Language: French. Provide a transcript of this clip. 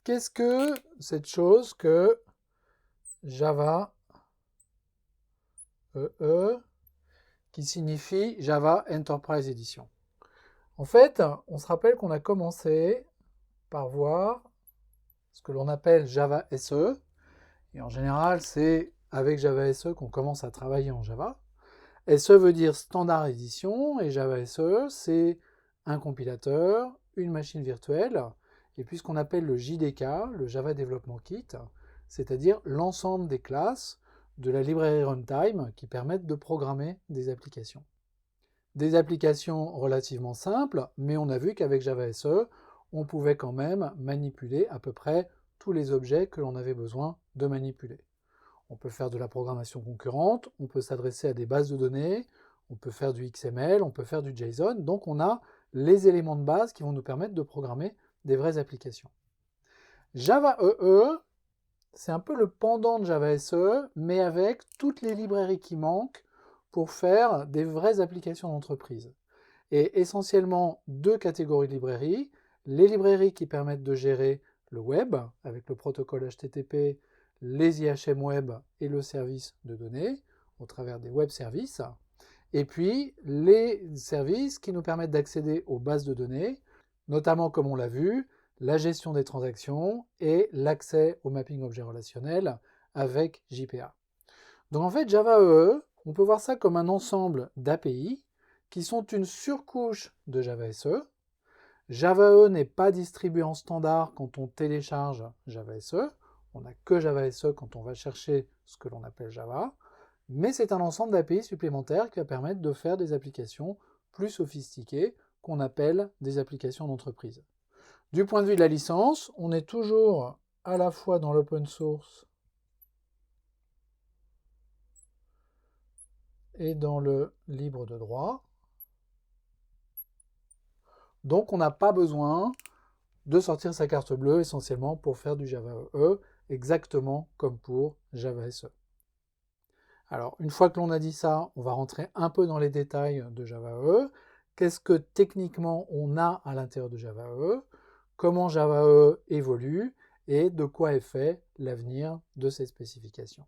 qu'est-ce que cette chose que Java EE qui signifie Java Enterprise Edition? En fait, on se rappelle qu'on a commencé par voir ce que l'on appelle Java SE. Et en général, c'est avec Java SE qu'on commence à travailler en Java. SE veut dire Standard Edition et Java SE, c'est un compilateur, une machine virtuelle, et puis ce qu'on appelle le JDK, le Java Development Kit, c'est-à-dire l'ensemble des classes de la librairie runtime qui permettent de programmer des applications. Des applications relativement simples, mais on a vu qu'avec Java SE, on pouvait quand même manipuler à peu près tous les objets que l'on avait besoin de manipuler. On peut faire de la programmation concurrente, on peut s'adresser à des bases de données, on peut faire du XML, on peut faire du JSON. Donc on a les éléments de base qui vont nous permettre de programmer des vraies applications. Java EE, c'est un peu le pendant de Java SE, mais avec toutes les librairies qui manquent pour faire des vraies applications d'entreprise. Et essentiellement deux catégories de librairies. Les librairies qui permettent de gérer le web avec le protocole HTTP, les IHM web et le service de données au travers des web services. Et puis les services qui nous permettent d'accéder aux bases de données, notamment comme on l'a vu, la gestion des transactions et l'accès au mapping objet relationnel avec JPA. Donc en fait, Java EE, on peut voir ça comme un ensemble d'API qui sont une surcouche de Java SE. Java EE n'est pas distribué en standard quand on télécharge Java SE. On n'a que Java SE quand on va chercher ce que l'on appelle Java. Mais c'est un ensemble d'API supplémentaires qui va permettre de faire des applications plus sophistiquées qu'on appelle des applications d'entreprise. Du point de vue de la licence, on est toujours à la fois dans l'open source et dans le libre de droit. Donc on n'a pas besoin de sortir sa carte bleue essentiellement pour faire du Java EE, exactement comme pour Java SE. Alors une fois que l'on a dit ça, on va rentrer un peu dans les détails de Java EE. Qu'est-ce que techniquement on a à l'intérieur de Java EE, comment Java EE évolue et de quoi est fait l'avenir de ces spécifications.